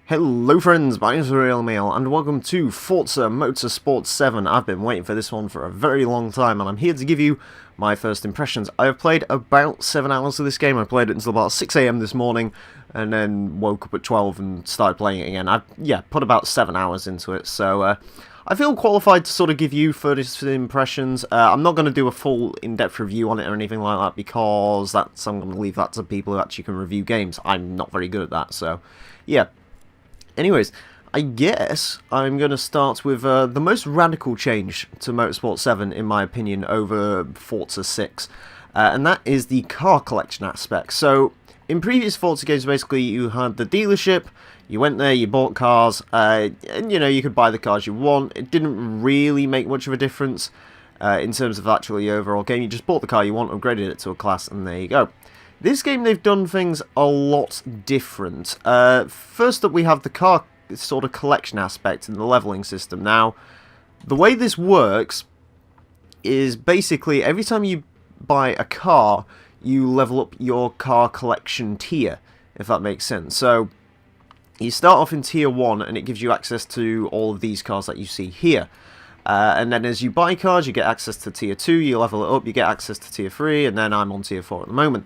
Hello friends, my name is Emile and welcome to Forza Motorsport 7. I've been waiting for this one for a very long time and I'm here to give you my first impressions. I have played about 7 hours of this game. I played it until about 6 AM this morning and then woke up at 12 and started playing it again. I've put about 7 hours into it, so I feel qualified to sort of give you first impressions. I'm not going to do a full in-depth review on it or anything like that because I'm going to leave that to people who actually can review games. I'm not very good at that, so yeah. Anyways, I guess I'm going to start with the most radical change to Motorsport 7, in my opinion, over Forza 6. And that is the car collection aspect. So, in previous Forza games, basically, you had the dealership, you went there, you bought cars, and, you know, you could buy the cars you want. It didn't really make much of a difference in terms of actually the overall game. You just bought the car you want, upgraded it to a class, and there you go. This game, they've done things a lot different. First up, we have the car sort of collection aspect and the leveling system. Now, the way this works is basically every time you buy a car, you level up your car collection tier, if that makes sense. So, you start off in tier 1 and it gives you access to all of these cars that you see here. And then as you buy cars, you get access to tier 2, you level it up, you get access to tier 3, and then I'm on tier 4 at the moment.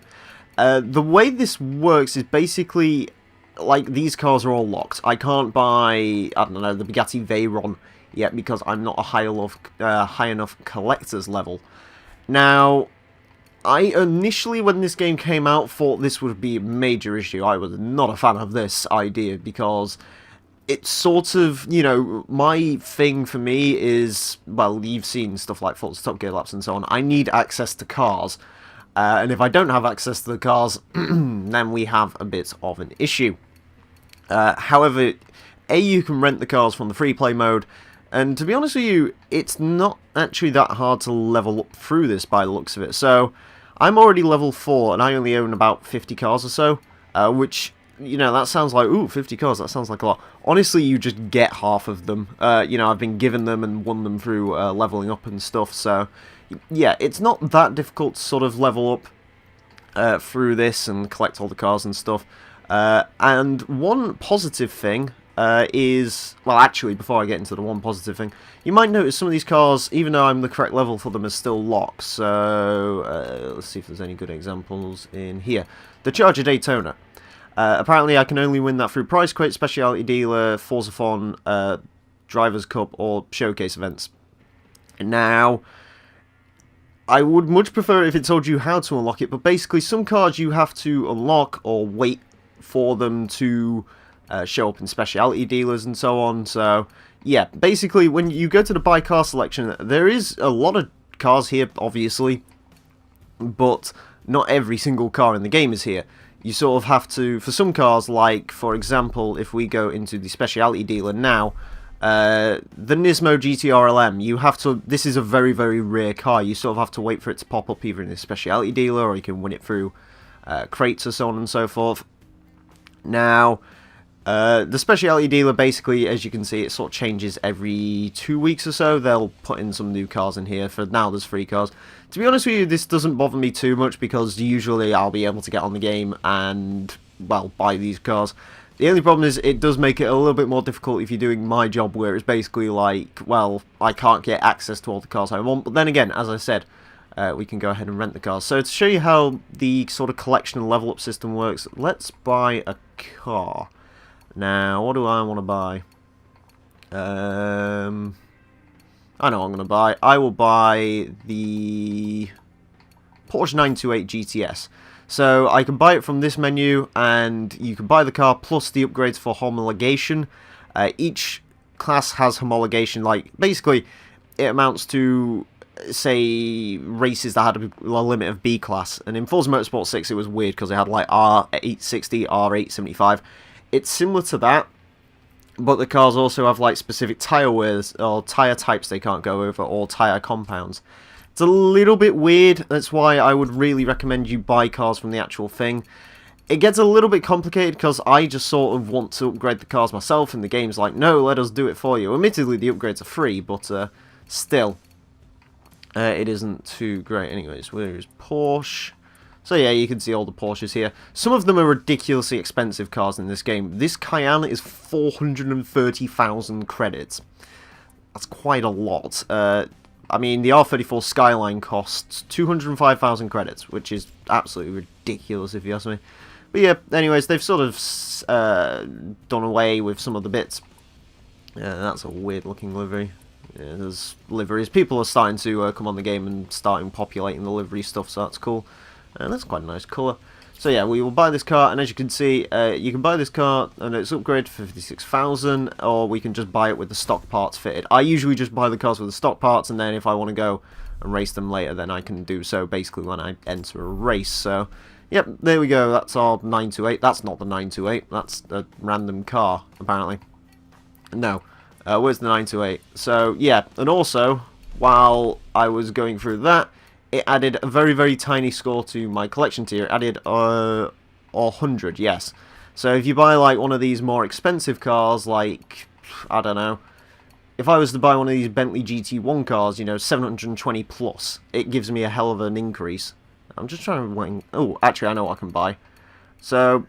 The way this works is basically, like, these cars are all locked. I can't buy, I don't know, the Bugatti Veyron yet because I'm not a high enough collector's level. Now, I initially, when this game came out, thought this would be a major issue. I was not a fan of this idea because it's sort of, you know, my thing for me is, well, you've seen stuff like Forza Top Gear Laps and so on. I need access to cars. And if I don't have access to the cars, then we have a bit of an issue. However, you can rent the cars from the free play mode, and to be honest with you, it's not actually that hard to level up through this by the looks of it. So, I'm already level 4, and I only own about 50 cars or so, which, you know, that sounds like, ooh, 50 cars, that sounds like a lot. Honestly, you just get half of them. You know, I've been given them and won them through leveling up and stuff, so yeah, it's not that difficult to sort of level up through this and collect all the cars and stuff. And one positive thing is, well, actually, before I get into the one positive thing, you might notice some of these cars, even though I'm the correct level for them, are still locked. So, let's see if there's any good examples in here. The Charger Daytona. Apparently, I can only win that through Prize Crate, Specialty Dealer, Forza Fun, Drivers' Cup, or Showcase events. Now, I would much prefer if it told you how to unlock it, but basically some cars you have to unlock or wait for them to show up in specialty dealers and so on. So, yeah, basically when you go to the buy car selection, there is a lot of cars here, obviously, but not every single car in the game is here. You sort of have to, for some cars, like, for example, if we go into the specialty dealer now, the Nismo GTR-LM, you have to, this is a very, very rare car. You sort of have to wait for it to pop up either in the specialty dealer or you can win it through crates or so on and so forth. Now, the specialty dealer, basically, as you can see, it sort of changes every 2 weeks or so. They'll put in some new cars in here. For now, there's 3 cars. To be honest with you, this doesn't bother me too much because usually I'll be able to get on the game and, well, buy these cars. The only problem is it does make it a little bit more difficult if you're doing my job, where it's basically like, well, I can't get access to all the cars I want. But then again, as I said, we can go ahead and rent the cars. So to show you how the sort of collection and level up system works, let's buy a car. Now, what do I want to buy? I know what I'm going to buy. I will buy the Porsche 928 GTS. So I can buy it from this menu, and you can buy the car plus the upgrades for homologation. Each class has homologation, like, basically, it amounts to, say, races that had a limit of B class. And in Forza Motorsport 6, it was weird, because it had, like, R860, R875. It's similar to that, but the cars also have, like, specific tyre wears, or tyre types they can't go over, or tyre compounds. It's a little bit weird, that's why I would really recommend you buy cars from the actual thing. It gets a little bit complicated because I just sort of want to upgrade the cars myself, and the game's like, no, let us do it for you. Admittedly, the upgrades are free, but still, it isn't too great. Anyways, where is Porsche? So yeah, you can see all the Porsches here. Some of them are ridiculously expensive cars in this game. This Cayenne is 430,000 credits. That's quite a lot. I mean, the R34 Skyline costs 205,000 credits, which is absolutely ridiculous if you ask me. But yeah, anyways, they've sort of done away with some of the bits. That's a weird looking livery. Yeah, there's liveries. People are starting to come on the game and starting populating the livery stuff, so that's cool. That's quite a nice colour. So yeah, we will buy this car, and as you can see, you can buy this car and it's upgraded for 56,000, or we can just buy it with the stock parts fitted. I usually just buy the cars with the stock parts, and then if I want to go and race them later, then I can do so basically when I enter a race. So, yep, there we go. That's our 928. That's not the 928. That's a random car, apparently. No. Where's the 928? So, yeah, and also, while I was going through that, it added a very, very tiny score to my collection tier. It added 100, yes. So if you buy like one of these more expensive cars, like, I don't know, if I was to buy one of these Bentley GT1 cars, you know, 720 plus, it gives me a hell of an increase. I'm just trying to wing. Oh, actually, I know what I can buy. So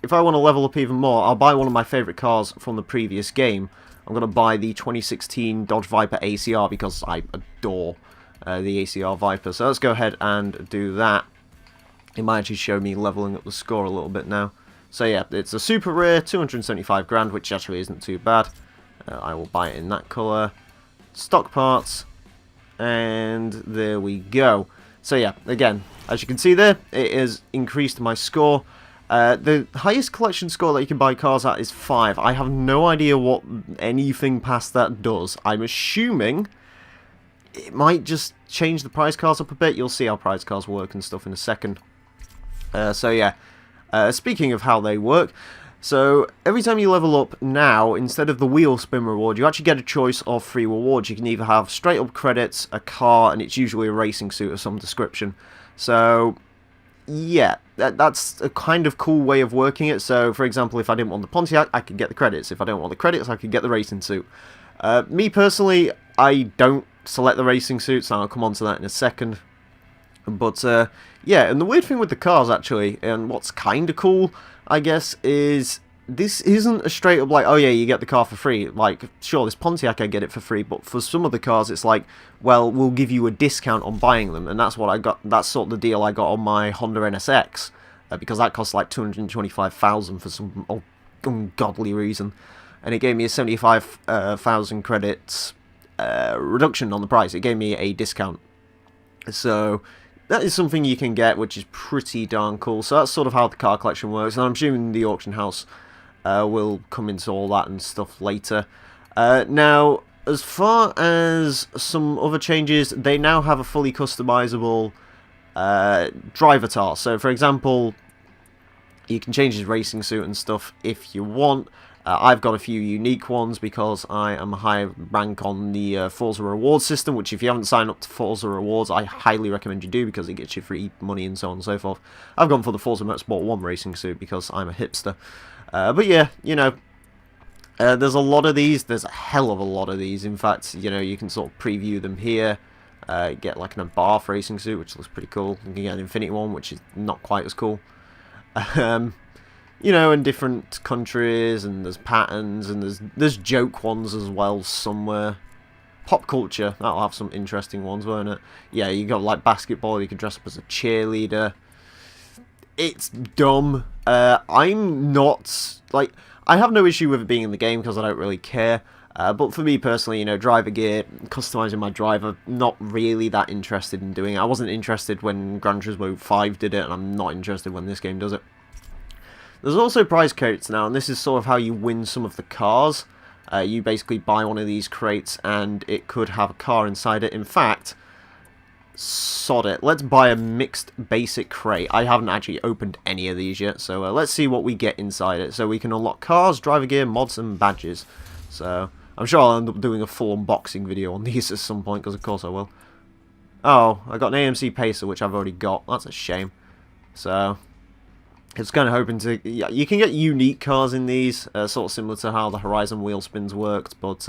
if I want to level up even more, I'll buy one of my favourite cars from the previous game. I'm going to buy the 2016 Dodge Viper ACR because I adore the ACR Viper. So let's go ahead and do that. It might actually show me leveling up the score a little bit now. So yeah, it's a super rare, 275 grand, which actually isn't too bad. I will buy it in that colour. Stock parts, and there we go. So yeah, again, as you can see there, it has increased my score. The highest collection score that you can buy cars at is 5. I have no idea what anything past that does. I'm assuming it might just change the prize cars up a bit. You'll see how prize cars work and stuff in a second. So yeah, speaking of how they work, so every time you level up now, instead of the wheel spin reward, you actually get a choice of 3 rewards. You can either have straight up credits, a car, and it's usually a racing suit of some description. So yeah, that's a kind of cool way of working it. So for example, if I didn't want the Pontiac, I could get the credits. If I don't want the credits, I could get the racing suit. Me personally, I don't select the racing suits, and I'll come on to that in a second. But yeah, and the weird thing with the cars actually, and what's kind of cool, I guess, is this isn't a straight up like, oh yeah, you get the car for free. Like, sure, this Pontiac I get it for free, but for some of the cars it's like, well, we'll give you a discount on buying them, and that's what I got. That's sort of the deal I got on my Honda NSX, because that cost like 225,000 for some ungodly reason, and it gave me a 75,000 credits reduction on the price. It gave me a discount. So that is something you can get, which is pretty darn cool. So that's sort of how the car collection works, and I'm assuming the auction house will come into all that and stuff later. Now, as far as some other changes, they now have a fully customizable drivatar. So for example, you can change his racing suit and stuff if you want. I've got a few unique ones because I am a high rank on the Forza Rewards system, which if you haven't signed up to Forza Rewards, I highly recommend you do because it gets you free money and so on and so forth. I've gone for the Forza Motorsport 1 racing suit because I'm a hipster. But yeah, you know, there's a lot of these. There's a hell of a lot of these. In fact, you know, you can sort of preview them here. Get like an Abarth racing suit, which looks pretty cool. You can get an Infinity one, which is not quite as cool. You know, in different countries, and there's patterns, and there's joke ones as well somewhere. Pop culture, that'll have some interesting ones, won't it? Yeah, you got like basketball, you can dress up as a cheerleader. It's dumb. I'm not, like, I have no issue with it being in the game because I don't really care. But for me personally, you know, driver gear, customizing my driver, not really that interested in doing it. I wasn't interested when Gran Turismo 5 did it, and I'm not interested when this game does it. There's also prize crates now, and this is sort of how you win some of the cars. You basically buy one of these crates, and it could have a car inside it. In fact, sod it. Let's buy a mixed basic crate. I haven't actually opened any of these yet, so let's see what we get inside it. So we can unlock cars, driver gear, mods, and badges. So I'm sure I'll end up doing a full unboxing video on these at some point, because of course I will. Oh, I got an AMC Pacer, which I've already got. That's a shame. So it's kind of hoping to... Yeah, you can get unique cars in these, sort of similar to how the Horizon wheel spins worked, but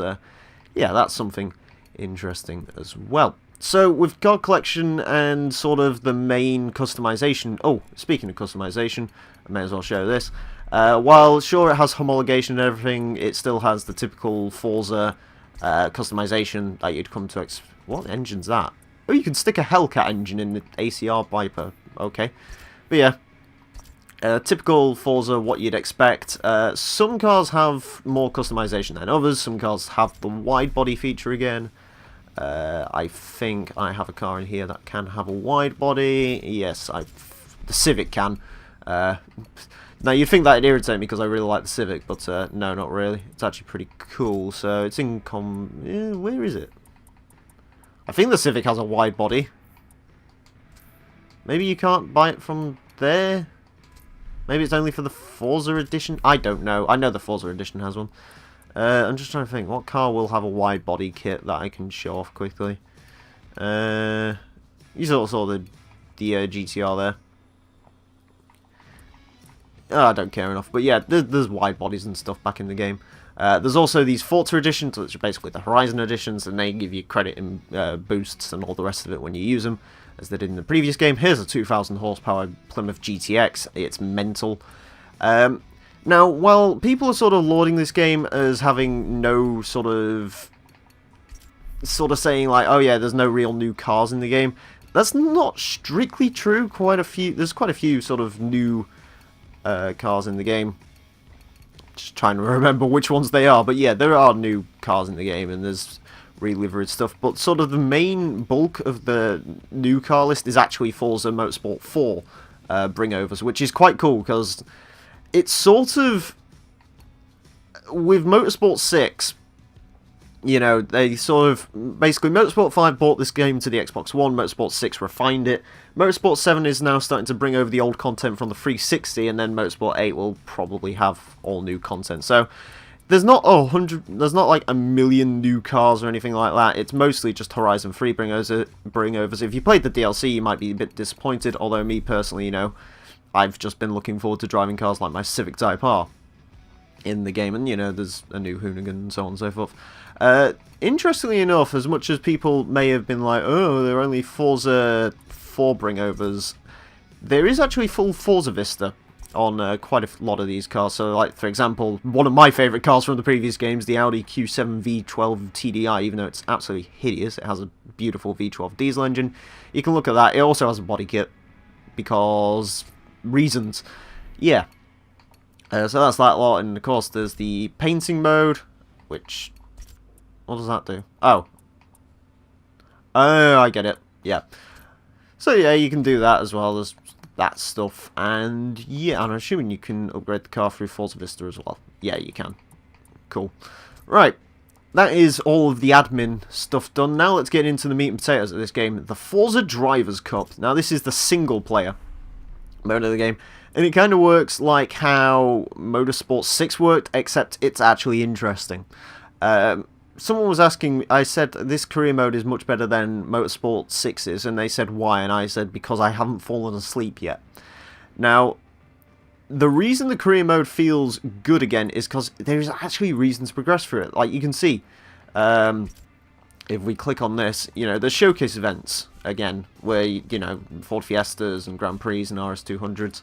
yeah, that's something interesting as well. So, with card collection and sort of the main customization... Oh, speaking of customization, I may as well show this. While, sure, it has homologation and everything, it still has the typical Forza customization that you'd come to... What engine's that? Oh, you can stick a Hellcat engine in the ACR Viper. Okay. But yeah, typical Forza, what you'd expect. Some cars have more customization than others. Some cars have the wide body feature again. I think I have a car in here that can have a wide body. Yes, the Civic can. Now, you'd think that'd irritate me because I really like the Civic, but no, not really. It's actually pretty cool. So, it's in where is it? I think the Civic has a wide body. Maybe you can't buy it from there? Maybe it's only for the Forza edition? I don't know. I know the Forza edition has one. I'm just trying to think, what car will have a wide body kit that I can show off quickly? You sort of saw the GTR there. Oh, I don't care enough, but yeah, there's wide bodies and stuff back in the game. There's also these Forza editions, which are basically the Horizon editions, and they give you credit and boosts and all the rest of it when you use them, as they did in the previous game. Here's a 2,000 horsepower Plymouth GTX. It's mental. Now, while people are sort of lauding this game as having no sort of saying like, oh yeah, there's no real new cars in the game, that's not strictly true. There's quite a few sort of new cars in the game. Just trying to remember which ones they are, but yeah, there are new cars in the game, and there's re-liveried stuff. But sort of the main bulk of the new car list is actually Forza Motorsport 4 bringovers, which is quite cool because it's sort of, with Motorsport 6, you know, they sort of, basically Motorsport 5 brought this game to the Xbox One, Motorsport 6 refined it, Motorsport 7 is now starting to bring over the old content from the 360, and then Motorsport 8 will probably have all new content. So, there's not like a million new cars or anything like that. It's mostly just Horizon 3 bringovers. If you played the DLC, you might be a bit disappointed, although me personally, you know, I've just been looking forward to driving cars like my Civic Type R in the game, and you know, there's a new Hoonigan and so on and so forth. Interestingly enough, as much as people may have been like, oh, they're only Forza 4 bringovers, there is actually full Forza Vista on quite a lot of these cars. So, like, for example, one of my favourite cars from the previous games, the Audi Q7 V12 TDI, even though it's absolutely hideous, it has a beautiful V12 diesel engine. You can look at that. It also has a body kit, because reasons. Yeah. So that's that lot, and of course there's the painting mode, which, what does that do? Oh, I get it, yeah. So yeah, you can do that as well as that stuff, and yeah, I'm assuming you can upgrade the car through Forza Vista as well. Yeah, you can. Cool. Right, that is all of the admin stuff done. Now let's get into the meat and potatoes of this game, the Forza Drivers' Cup. Now this is the single player mode of the game, and it kind of works like how Motorsport 6 worked, except it's actually interesting. Someone was asking, I said this career mode is much better than Motorsport 6's, and they said why, and I said because I haven't fallen asleep yet. Now, the reason the career mode feels good again is because there's actually reasons to progress through it. Like you can see, if we click on this, you know, the showcase events, again, where, you know, Ford Fiestas and Grand Prix and RS200s,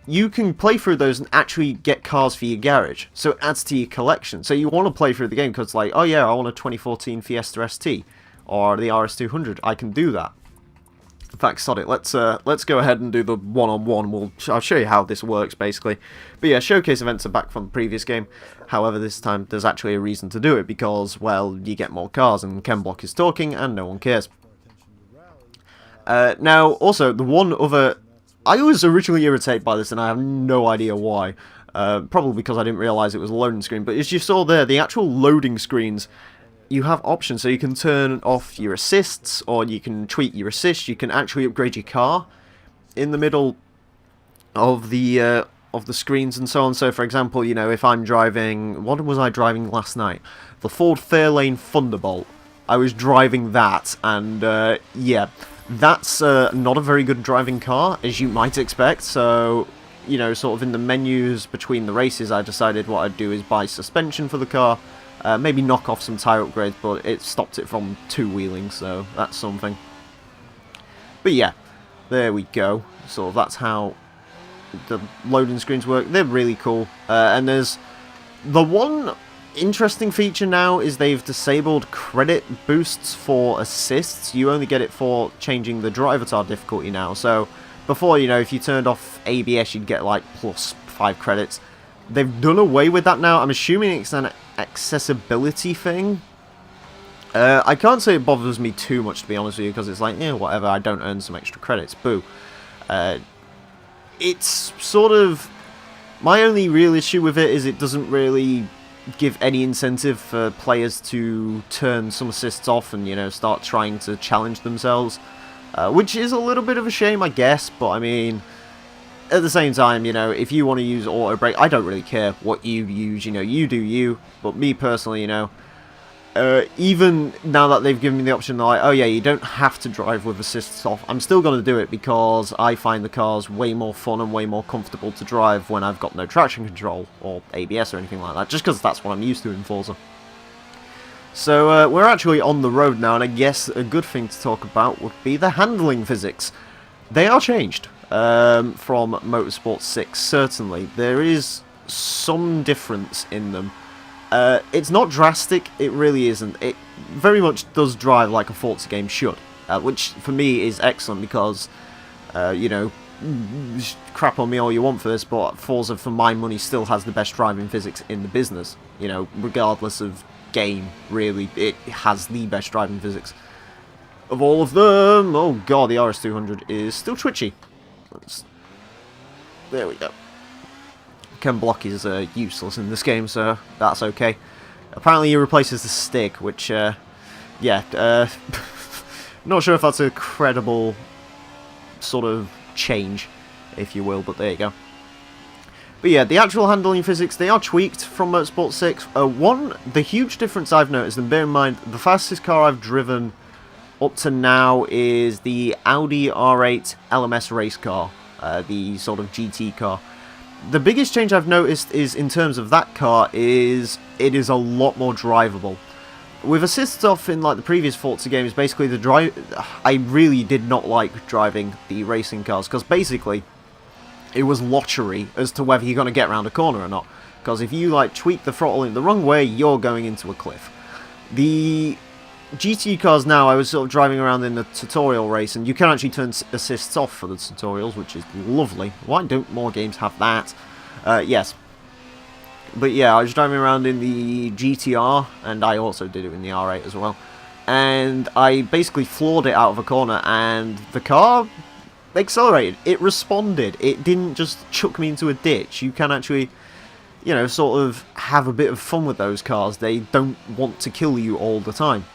you can play through those and actually get cars for your garage. So it adds to your collection. So you want to play through the game because, like, oh yeah, I want a 2014 Fiesta ST or the RS200. I can do that. In fact, sod it. Let's go ahead and do the one-on-one. I'll show you how this works, basically. But yeah, showcase events are back from the previous game. However, this time there's actually a reason to do it because, well, you get more cars and Ken Block is talking and no one cares. Now, also, the one other... I was originally irritated by this, and I have no idea why. Probably because I didn't realise it was a loading screen. But as you saw there, the actual loading screens, you have options. So you can turn off your assists, or you can tweak your assists. You can actually upgrade your car in the middle of the screens and so on. So, for example, you know, if I'm driving... What was I driving last night? The Ford Fairlane Thunderbolt. I was driving that, and, yeah... That's not a very good driving car, as you might expect, so, you know, sort of in the menus between the races, I decided what I'd do is buy suspension for the car, Maybe knock off some tyre upgrades, but it stopped it from two-wheeling, so that's something. But yeah, there we go. So that's how the loading screens work. They're really cool. And there's the one interesting feature now is they've disabled credit boosts for assists. You only get it for changing the driver tar difficulty now. So before, you know, if you turned off ABS, you'd get like +5 credits. They've done away with that now. I'm assuming it's an accessibility thing. I can't say it bothers me too much, to be honest with you, because it's like, yeah, whatever, I don't earn some extra credits, boo. It's sort of... My only real issue with it is it doesn't really give any incentive for players to turn some assists off and, you know, start trying to challenge themselves. Which is a little bit of a shame, I guess, but I mean... At the same time, you know, if you want to use auto brake, I don't really care what you use, you know, you do you. But me personally, you know, even now that they've given me the option, like, oh yeah, you don't have to drive with assists off, I'm still going to do it because I find the cars way more fun and way more comfortable to drive when I've got no traction control or ABS or anything like that, just because that's what I'm used to in Forza. So we're actually on the road now, and I guess a good thing to talk about would be the handling physics. They are changed. From Motorsport 6, certainly. There is some difference in them. It's not drastic, it really isn't. It very much does drive like a Forza game should, which for me is excellent because, you know, crap on me all you want for this, but Forza, for my money, still has the best driving physics in the business. You know, regardless of game, really, it has the best driving physics of all of them. Oh god, the RS200 is still twitchy. There we go. Chem block is useless in this game, so that's okay. Apparently he replaces the stick, which, yeah, not sure if that's a credible sort of change, if you will, but there you go. But yeah, the actual handling physics, they are tweaked from Motorsport 6. The huge difference I've noticed, and bear in mind, the fastest car I've driven up to now is the Audi R8 LMS race car, the sort of GT car. The biggest change I've noticed is in terms of that car is it is a lot more drivable. With assists off in like the previous Forza games, basically I really did not like driving the racing cars because basically it was lottery as to whether you're going to get around a corner or not. Because if you like tweak the throttle in the wrong way, you're going into a cliff. The GT cars now, I was sort of driving around in the tutorial race, and you can actually turn assists off for the tutorials, which is lovely. Why don't more games have that? Yes. But yeah, I was driving around in the GTR, and I also did it in the R8 as well. And I basically floored it out of a corner, and the car accelerated. It responded. It didn't just chuck me into a ditch. You can actually, you know, sort of have a bit of fun with those cars. They don't want to kill you all the time.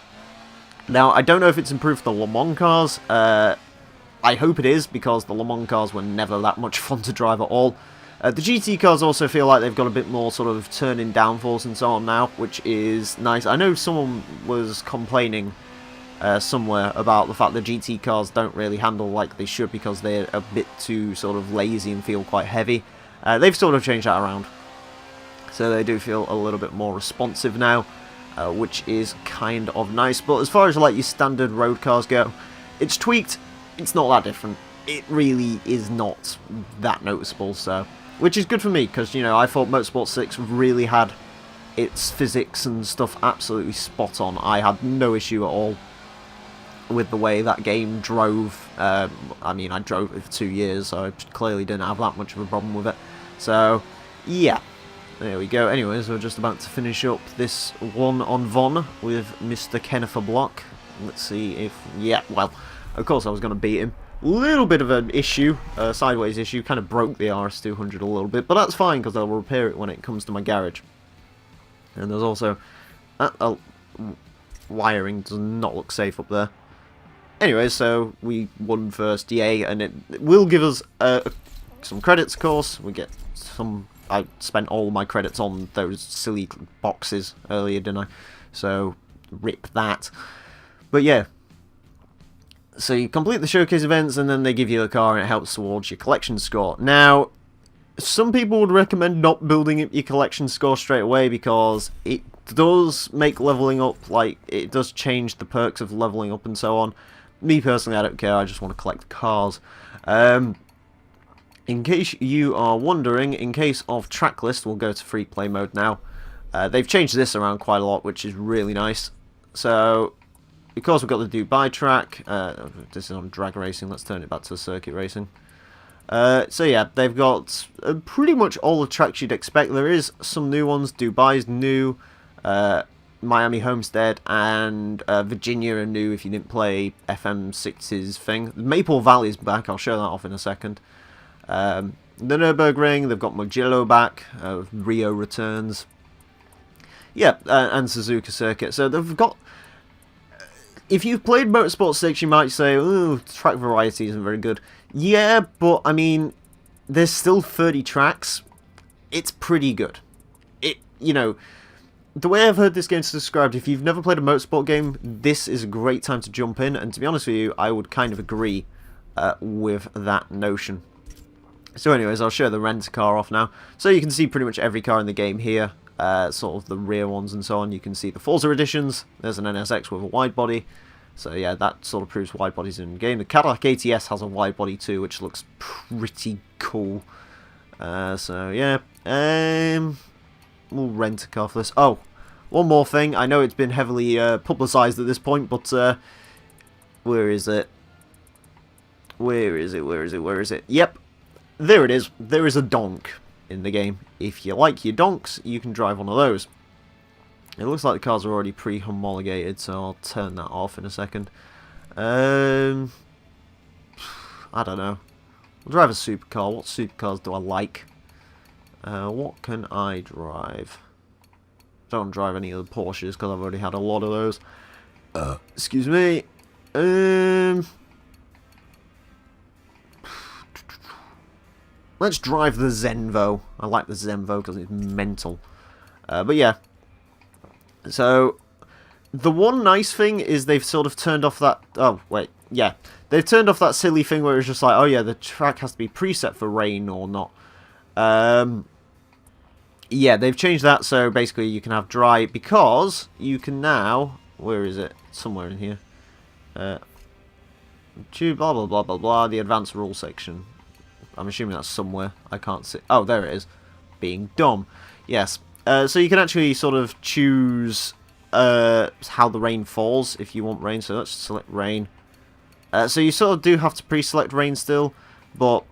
Now, I don't know if it's improved the Le Mans cars. I hope it is, because the Le Mans cars were never that much fun to drive at all. The GT cars also feel like they've got a bit more sort of turning downforce and so on now, which is nice. I know someone was complaining somewhere about the fact that GT cars don't really handle like they should because they're a bit too sort of lazy and feel quite heavy. They've sort of changed that around. So they do feel a little bit more responsive now. Which is kind of nice, but as far as like your standard road cars go, it's tweaked. It's not that different. It really is not that noticeable, so which is good for me because, you know, I thought Motorsport 6 really had its physics and stuff absolutely spot on. I had no issue at all with the way that game drove. I mean, I drove it for 2 years, so I clearly didn't have that much of a problem with it. So yeah. There we go. Anyways, we're just about to finish up this one on Von with Mr. Kennifer Block. Let's see if... Yeah, well, of course I was going to beat him. Little bit of an issue, sideways issue. Kind of broke the RS200 a little bit, but that's fine because I'll repair it when it comes to my garage. And there's also... wiring does not look safe up there. Anyway, so we won first, yay, and it will give us some credits, of course. We get some... I spent all my credits on those silly boxes earlier, didn't I? So, rip that. But yeah. So you complete the showcase events, and then they give you a car, and it helps towards your collection score. Now, some people would recommend not building up your collection score straight away, because it does make leveling up, like, it does change the perks of leveling up and so on. Me personally, I don't care, I just want to collect cars. In case you are wondering, in case of track list, we'll go to free play mode now. They've changed this around quite a lot, which is really nice. So, because we've got the Dubai track, this is on drag racing, let's turn it back to circuit racing. So yeah, they've got pretty much all the tracks you'd expect. There is some new ones. Dubai's new, Miami Homestead and Virginia are new if you didn't play FM6's thing. Maple Valley's back, I'll show that off in a second. The Nürburgring, they've got Mugello back, Rio returns. Yeah, and Suzuka Circuit. So they've got... If you've played Motorsport 6, you might say, ooh, track variety isn't very good. Yeah, but, I mean, there's still 30 tracks. It's pretty good. You know, the way I've heard this game described, if you've never played a motorsport game, this is a great time to jump in. And to be honest with you, I would kind of agree with that notion. So anyways, I'll show the rent-a-car off now. So you can see pretty much every car in the game here. Sort of the rear ones and so on. You can see the Forza editions. There's an NSX with a wide body. So yeah, that sort of proves wide bodies in the game. The Cadillac ATS has a wide body too, which looks pretty cool. So yeah, we'll rent a car for this. Oh, one more thing. I know it's been heavily publicised at this point, but where is it? Where is it? Where is it? Where is it? Yep, there it is. There is a donk in the game. If you like your donks, you can drive one of those. It looks like the cars are already pre-homologated, so I'll turn that off in a second. I don't know. I'll drive a supercar. What supercars do I like? What can I drive? Don't drive any of the Porsches because I've already had a lot of those. Excuse me. Let's drive the Zenvo. I like the Zenvo because it's mental. But yeah. So, the one nice thing is they've sort of turned off that... Oh, wait. Yeah. They've turned off that silly thing where it's just like, oh yeah, the track has to be preset for rain or not. Yeah, they've changed that so basically you can have dry because you can now... Where is it? Somewhere in here. Blah, blah, blah, blah, blah. The advanced rule section. I'm assuming that's somewhere. I can't see. Oh, there it is. Being dumb. Yes. So you can actually sort of choose how the rain falls if you want rain. So let's select rain. So you sort of do have to pre-select rain still, but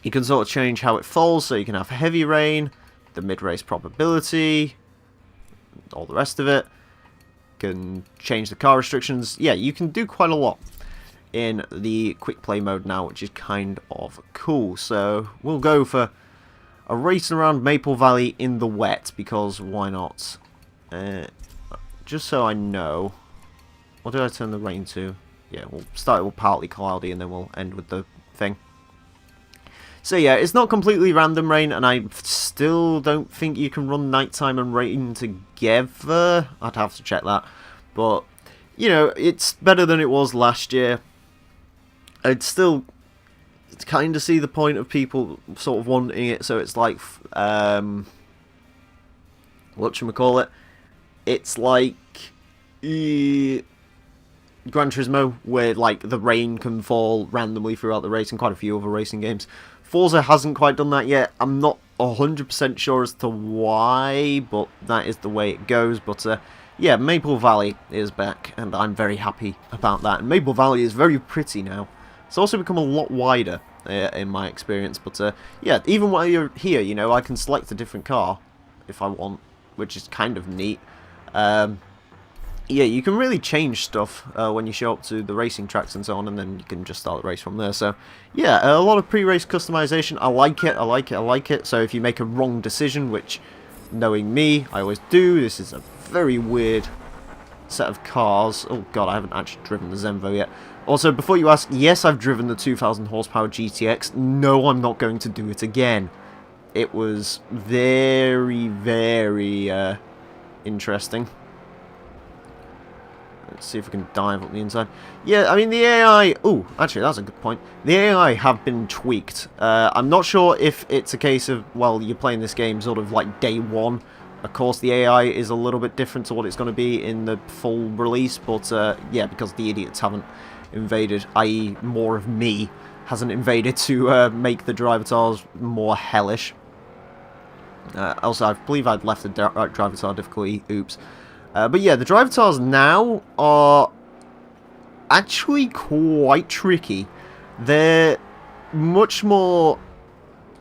you can sort of change how it falls. So you can have heavy rain, the mid-race probability, all the rest of it. You can change the car restrictions. Yeah, you can do quite a lot in the quick play mode now, which is kind of cool. So we'll go for a race around Maple Valley in the wet, because why not? Just so I know, what did I turn the rain to? Yeah, we'll start with partly cloudy and then we'll end with the thing. So yeah, it's not completely random rain, and I still don't think you can run nighttime and rain together. I'd have to check that. But, you know, it's better than it was last year. I'd still kind of see the point of people sort of wanting it, so it's like, whatchamacallit, it's like Gran Turismo, where like the rain can fall randomly throughout the race, and quite a few other racing games. Forza hasn't quite done that yet. I'm not 100% sure as to why, but that is the way it goes. But yeah, Maple Valley is back, and I'm very happy about that. And Maple Valley is very pretty now. It's also become a lot wider, in my experience. But yeah, even while you're here, you know, I can select a different car if I want, which is kind of neat. Yeah, you can really change stuff when you show up to the racing tracks and so on, and then you can just start the race from there. So, yeah, a lot of pre-race customization. I like it, I like it, I like it. So if you make a wrong decision, which, knowing me, I always do, this is a very weird set of cars. Oh god, I haven't actually driven the Zenvo yet. Also, before you ask, yes, I've driven the 2000 horsepower GTX. No, I'm not going to do it again. It was very, very interesting. Let's see if we can dive up the inside. Yeah, I mean, the AI... Oh, actually, that's a good point. The AI have been tweaked. I'm not sure if it's a case of, well, you're playing this game sort of like day one, Of course, the AI is a little bit different to what it's going to be in the full release, but yeah, because the idiots haven't invaded, i.e. more of me hasn't invaded to make the drivatars more hellish. Also, I believe I'd left the drivatar difficulty, oops. But yeah, the drivatars now are actually quite tricky. They're much more...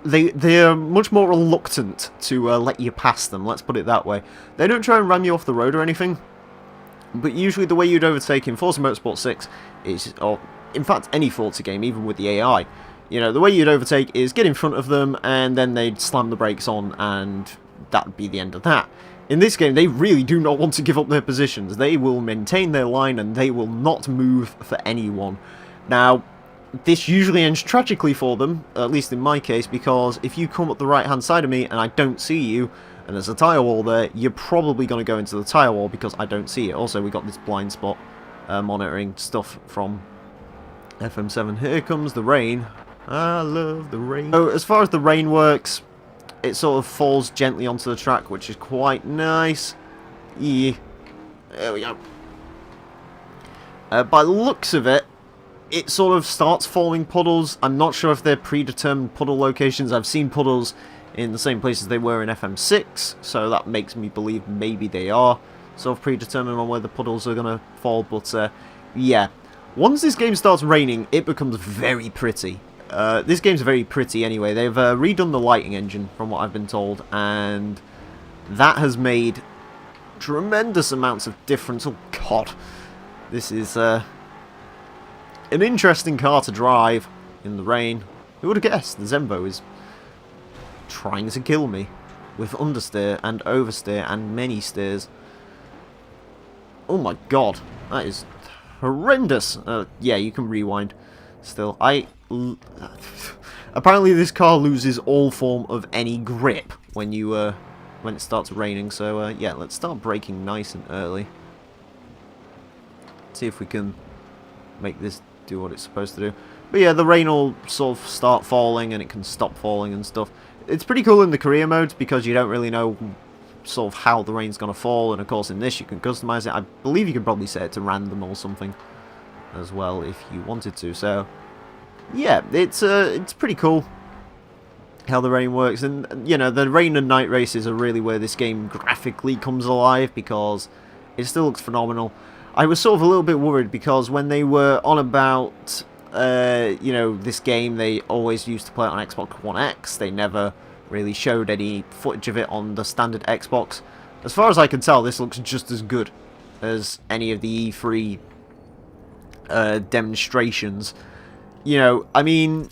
They're much more reluctant to let you pass them, let's put it that way. They don't try and ram you off the road or anything, but usually the way you'd overtake in Forza Motorsport 6 is, or in fact any Forza game, even with the AI, you know, the way you'd overtake is get in front of them and then they'd slam the brakes on and that'd be the end of that. In this game, they really do not want to give up their positions. They will maintain their line and they will not move for anyone. Now, this usually ends tragically for them, at least in my case, because if you come up the right-hand side of me and I don't see you, and there's a tyre wall there, you're probably going to go into the tyre wall because I don't see it. Also, we got this blind spot monitoring stuff from FM7. Here comes the rain. I love the rain. So, as far as the rain works, it sort of falls gently onto the track, which is quite nice. Yeah. There we go. By the looks of it, it sort of starts forming puddles. I'm not sure if they're predetermined puddle locations. I've seen puddles in the same places they were in FM6, so that makes me believe maybe they are sort of predetermined on where the puddles are going to fall. But yeah, once this game starts raining, it becomes very pretty. This game's very pretty anyway. They've redone the lighting engine, from what I've been told, and that has made tremendous amounts of difference. Oh god, this is... an interesting car to drive in the rain. Who would have guessed the Zenvo is trying to kill me with understeer and oversteer and many steers. Oh my god, that is horrendous. Yeah, you can rewind still. Apparently this car loses all form of any grip when you when it starts raining, so yeah, let's start braking nice and early. See if we can make this do what it's supposed to do. But yeah, the rain will sort of start falling and it can stop falling and stuff. It's pretty cool in the career mode because you don't really know sort of how the rain's going to fall, and of course in this you can customize it. I believe you can probably set it to random or something as well if you wanted to. So yeah, it's pretty cool how the rain works, and you know, the rain and night races are really where this game graphically comes alive because it still looks phenomenal. I was sort of a little bit worried because when they were on about, you know, this game, they always used to play it on Xbox One X. They never really showed any footage of it on the standard Xbox. As far as I can tell, this looks just as good as any of the E3 demonstrations. You know, I mean,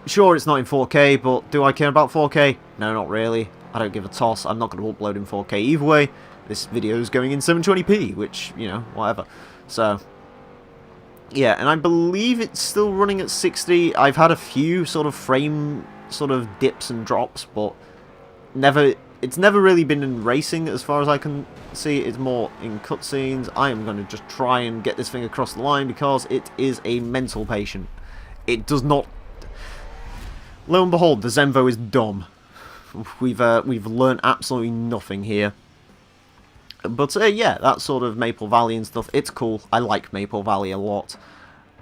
sure, it's not in 4K, but do I care about 4K? No, not really. I don't give a toss. I'm not going to upload in 4K either way. This video is going in 720p, which, you know, whatever. So, yeah, and I believe it's still running at 60. I've had a few sort of frame sort of dips and drops, but it's never really been in racing as far as I can see. It's more in cutscenes. I am going to just try and get this thing across the line because it is a mental patient. It does not... Lo and behold, the Zenvo is dumb. We've learned absolutely nothing here. But yeah, that sort of Maple Valley and stuff, it's cool. I like Maple Valley a lot.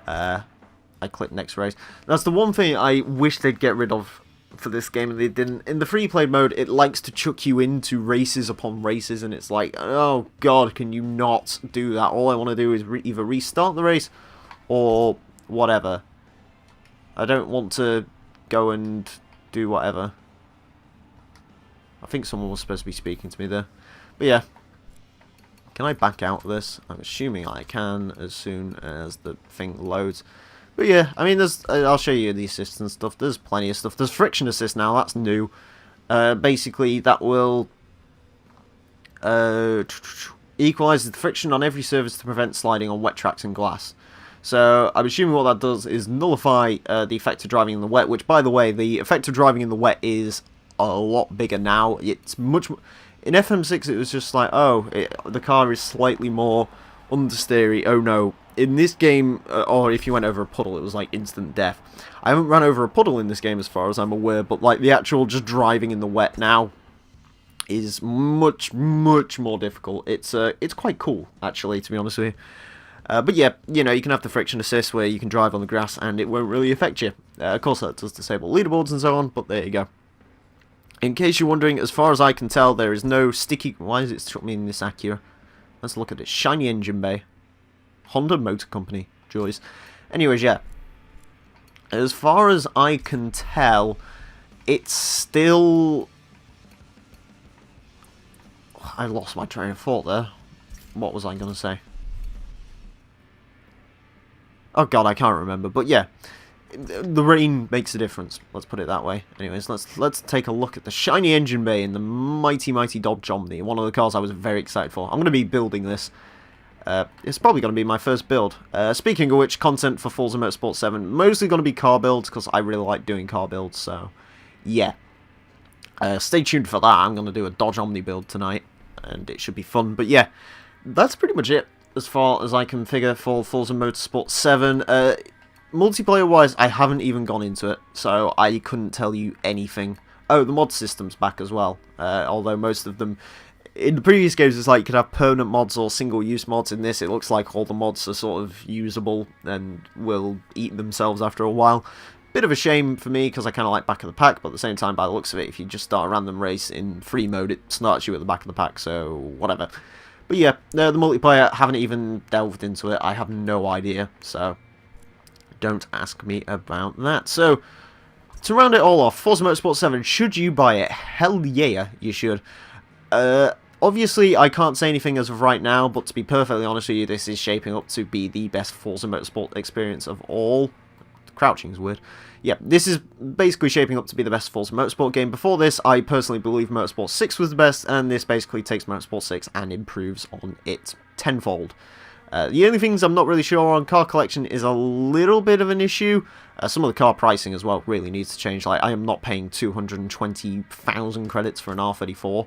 I click next race. That's the one thing I wish they'd get rid of for this game, and they didn't. In the free play mode, it likes to chuck you into races upon races, and it's like, oh god, can you not do that? All I want to do is either restart the race or whatever. I don't want to go and do whatever. I think someone was supposed to be speaking to me there. But yeah. Can I back out of this? I'm assuming I can as soon as the thing loads. But yeah, I mean, there's. I'll show you the assist and stuff. There's plenty of stuff. There's friction assist now. That's new. Basically, that will equalize the friction on every surface to prevent sliding on wet tracks and glass. So I'm assuming what that does is nullify the effect of driving in the wet. Which, by the way, the effect of driving in the wet is a lot bigger now. It's much. In FM6, it was just like, oh, the car is slightly more understeery. Oh no. In this game, or if you went over a puddle, it was like instant death. I haven't run over a puddle in this game as far as I'm aware, but like the actual just driving in the wet now is much more difficult. It's quite cool, actually, to be honest with you. But yeah, you know, you can have the friction assist where you can drive on the grass and it won't really affect you. Of course, that does disable leaderboards and so on, but there you go. In case you're wondering, as far as I can tell, there is no sticky... Why is it struck me in this Acura? Let's look at it. Shiny engine bay. Honda Motor Company. Joys. Anyways, yeah. As far as I can tell, it's still... I lost my train of thought there. What was I going to say? Oh god, I can't remember. But yeah, the rain makes a difference. Let's put it that way. Anyways, let's take a look at the shiny engine bay in the mighty Dodge Omni. One of the cars I was very excited for. I'm going to be building this. It's probably going to be my first build. Speaking of which, content for Forza Motorsport 7, mostly going to be car builds, because I really like doing car builds, so yeah. Stay tuned for that. I'm going to do a Dodge Omni build tonight, and it should be fun. But yeah, that's pretty much it, as far as I can figure for Forza Motorsport 7. Multiplayer-wise, I haven't even gone into it, so I couldn't tell you anything. Oh, the mod system's back as well, although most of them... In the previous games, it's like you could have permanent mods or single-use mods. In this, it looks like all the mods are sort of usable and will eat themselves after a while. Bit of a shame for me, because I kind of like back of the pack, but at the same time, by the looks of it, if you just start a random race in free mode, it starts you at the back of the pack, so whatever. But yeah, the multiplayer, haven't even delved into it. I have no idea, so don't ask me about that. So, to round it all off, Forza Motorsport 7, should you buy it? Hell yeah, you should. Obviously, I can't say anything as of right now, but to be perfectly honest with you, this is shaping up to be the best Forza Motorsport experience of all. Crouching is weird. Yeah, this is basically shaping up to be the best Forza Motorsport game. Before this, I personally believe Motorsport 6 was the best, and this basically takes Motorsport 6 and improves on it tenfold. The only things I'm not really sure on, car collection is a little bit of an issue. Some of the car pricing as well really needs to change. Like, I am not paying 220,000 credits for an R34.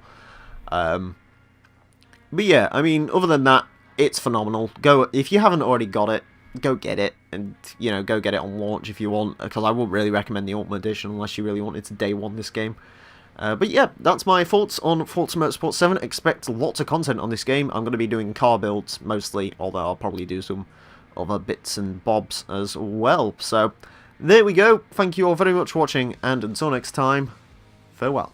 But yeah, I mean, other than that, it's phenomenal. Go, if you haven't already got it, go get it, and, you know, go get it on launch if you want, because I wouldn't really recommend the Ultimate Edition unless you really wanted to day one this game. But yeah, that's my thoughts on Forza Motorsport 7. Expect lots of content on this game. I'm going to be doing car builds, mostly, although I'll probably do some other bits and bobs as well. So, there we go. Thank you all very much for watching, and until next time, farewell.